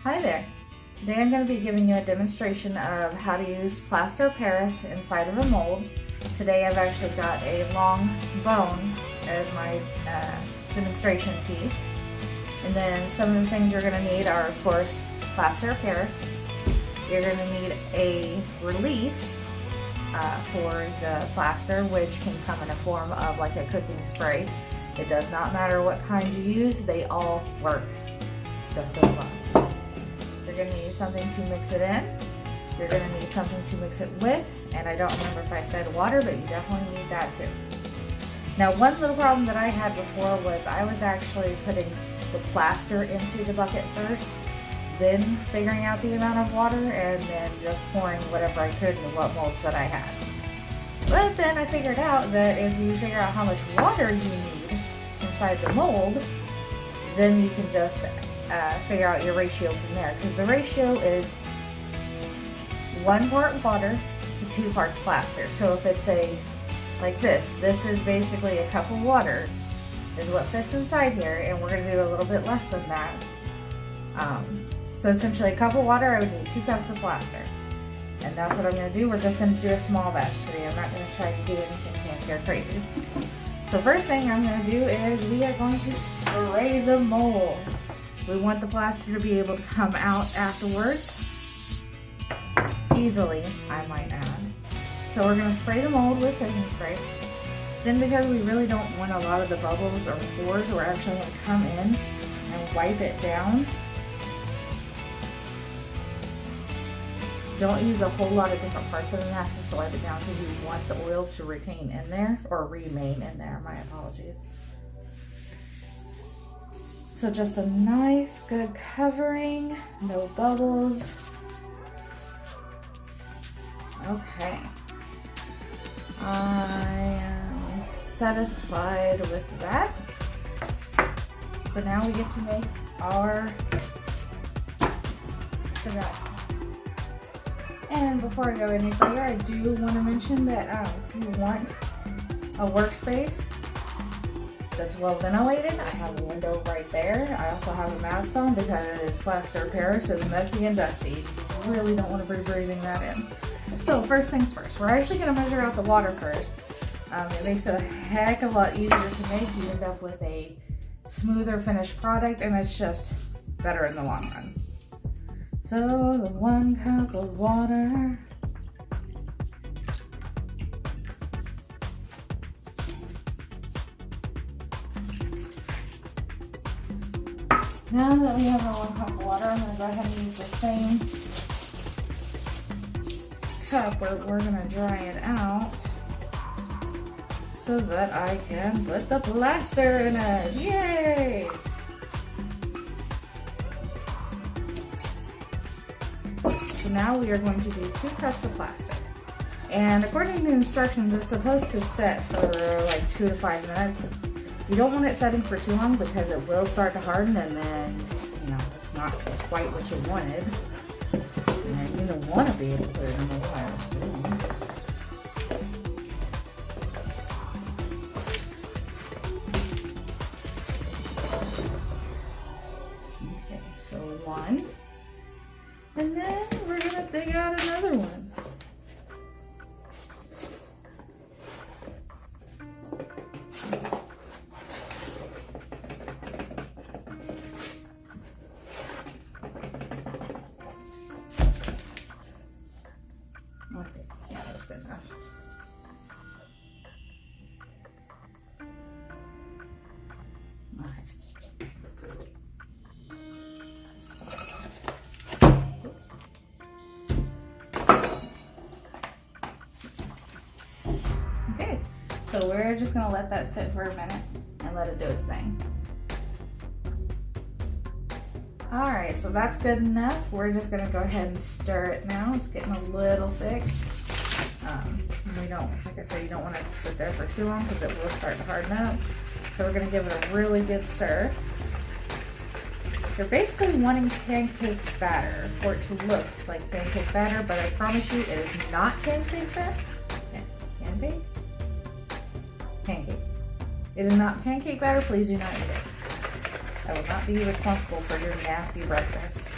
Hi there. Today I'm going to be giving you a demonstration of how to use plaster of Paris inside of a mold. Today I've actually got a long bone as my demonstration piece. And then some of the things you're going to need are, of course, plaster of Paris. You're going to need a release for the plaster, which can come in a form of like a cooking spray. It does not matter what kind you use, they all work just as well. You're going to need something to mix it in. You're going to need something to mix it with, and I don't remember if I said water, but you definitely need that too. Now, one little problem that I had before was I was actually putting the plaster into the bucket first, then figuring out the amount of water, and then just pouring whatever I could into what molds that I had. But then I figured out that if you figure out how much water you need inside the mold, then you can just figure out your ratio from there, because the ratio is 1 part water to 2 parts plaster. So if it's like this is basically a cup of water is what fits inside here, and we're going to do a little bit less than that. So essentially a cup of water, I would need 2 cups of plaster. And that's what I'm going to do. We're just going to do a small batch today. I'm not going to try to do anything fancy or crazy. So first thing I'm going to do is we are going to spray the mold. We want the plaster to be able to come out afterwards. Easily, I might add. So we're going to spray the mold with cooking spray. Then, because we really don't want a lot of the bubbles or pores, we're actually going to come in and wipe it down. Don't use a whole lot of different parts of the napkin to wipe it down, because you want the oil to retain in there, or remain in there, my apologies. So just a nice good covering, no bubbles. Okay. I am satisfied with that. So now we get to make our cigarettes. And before I go any further, I do want to mention that you want a workspace that's well ventilated. I have a window right there. I also have a mask on because plaster of Paris is messy and dusty. You really don't want to be breathing that in. So first things first, we're actually going to measure out the water first. It makes it a heck of a lot easier to make. You end up with a smoother finished product, and it's just better in the long run. So the 1 cup of water. Now that we have our 1 cup of water, I'm going to go ahead and use the same cup where we're going to dry it out so that I can put the plaster in it. Yay! So now we are going to do 2 cups of plaster. And according to instructions, it's supposed to set for like 2 to 5 minutes. You don't want it setting for too long because it will start to harden, and then, it's not quite what you wanted. And you don't want to be able to put it in the water soon. Okay, so 1. And then we're going to dig out another one. Okay, yeah, that's good enough. Okay, so we're just going to let that sit for a minute and let it do its thing. Alright, so that's good enough. We're just going to go ahead and stir it now. It's getting a little thick. We don't, like I said, you don't want it to sit there for too long because it will start to harden up. So we're going to give it a really good stir. You're basically wanting pancake batter for it to look like pancake batter, but I promise you it is not pancake batter. Pancake? Pancake. It is not pancake batter. Please do not eat it. I will not be responsible for your nasty breakfast.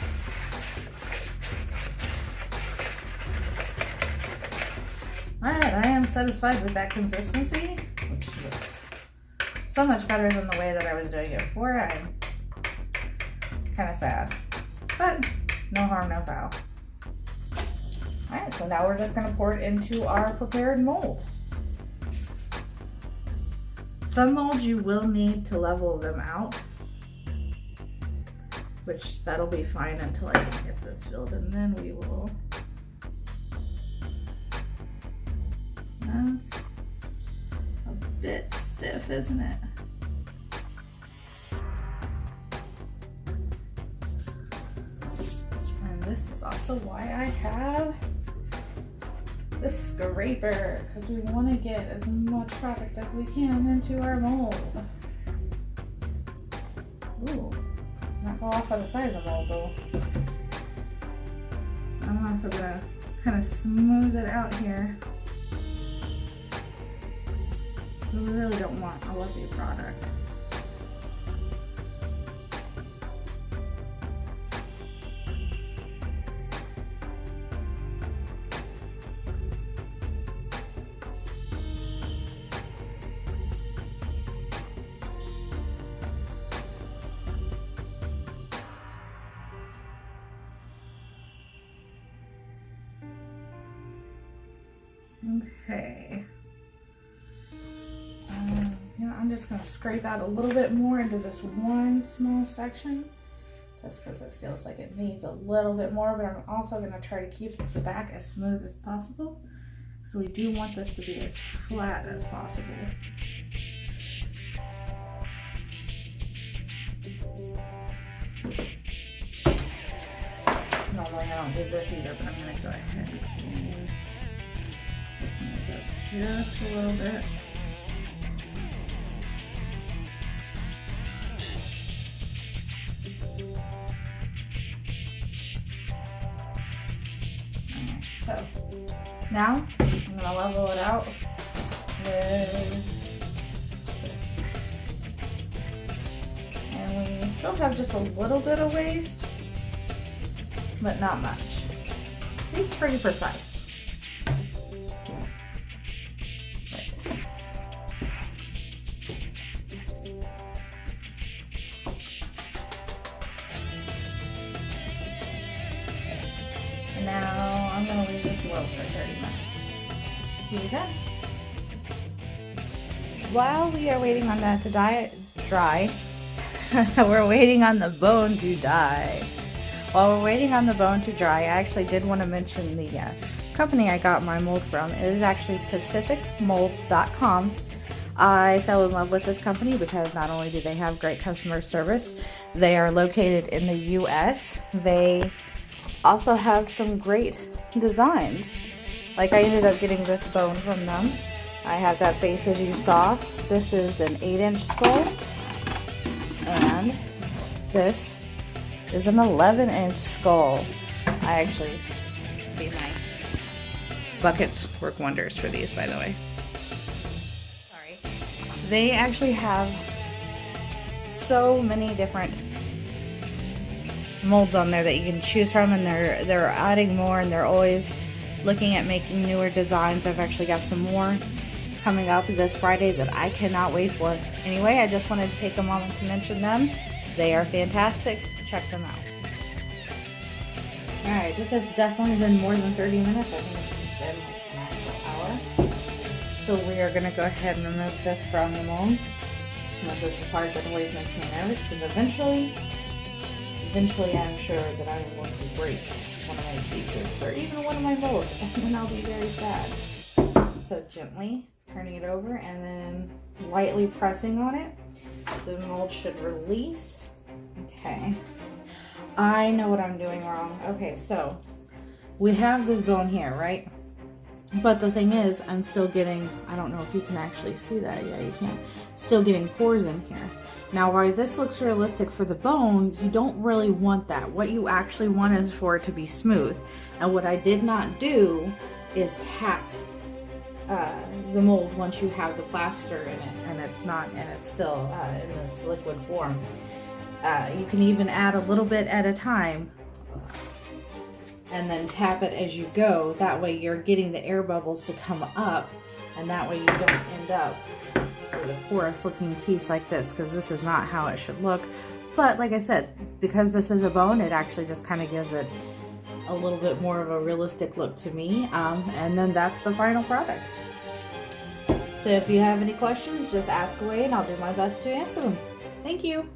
Alright, I am satisfied with that consistency, which looks so much better than the way that I was doing it before. I'm kind of sad, but no harm, no foul. Alright, so now we're just going to pour it into our prepared mold. Some molds you will need to level them out, which that'll be fine until I can get this filled, and then we will. That's a bit stiff, isn't it? And this is also why I have this scraper, because we want to get as much product as we can into our mold. Ooh, not go off on the size of the mold though. I'm also gonna kind of smooth it out here. We really don't want a lumpy product. Okay. I'm just going to scrape out a little bit more into this one small section, just because it feels like it needs a little bit more, but I'm also going to try to keep the back as smooth as possible. So we do want this to be as flat as possible. Normally I don't do this either, but I'm going to go ahead and just a little bit. So now I'm going to level it out with this. And we still have just a little bit of waste, but not much. It's pretty precise. Now I'm going to leave this low for 30 minutes. See you then. While we are waiting on that to dry, we're waiting on the bone to die. While we're waiting on the bone to dry, I actually did want to mention the company I got my mold from. It is actually pacificmolds.com. I fell in love with this company because not only do they have great customer service, they are located in the US. They also have some great designs. Like I ended up getting this bone from them. I have that face as you saw. This is an 8-inch skull, and this is an 11-inch skull. I actually see my buckets work wonders for these, by the way. Sorry. They actually have so many different molds on there that you can choose from, and they're adding more, and they're always looking at making newer designs. I've actually got some more coming up this Friday that I cannot wait for. Anyway, I just wanted to take a moment to mention them. They are fantastic. Check them out. Alright, this has definitely been more than 30 minutes. I think it's been like an hour. So we are going to go ahead and remove this from the mold. And this is the part that always makes me nervous, because eventually I'm sure that I am going to break one of my pieces or even one of my molds, and then I'll be very sad. So gently turning it over and then lightly pressing on it, the mold should release. Okay, I know what I'm doing wrong. Okay, so we have this bone here, right? But the thing is, I'm still getting, I don't know if you can actually see that. Yeah, you can. Still getting pores in here. Now, while this looks realistic for the bone, you don't really want that. What you actually want is for it to be smooth. And what I did not do is tap the mold once you have the plaster in it, and it's still in its liquid form. You can even add a little bit at a time. and then tap it as you go. That way you're getting the air bubbles to come up, and that way you don't end up with a porous looking piece like this, because this is not how it should look. But like I said, because this is a bone, it actually just kind of gives it a little bit more of a realistic look to me. And then that's the final product. So if you have any questions, just ask away and I'll do my best to answer them. Thank you.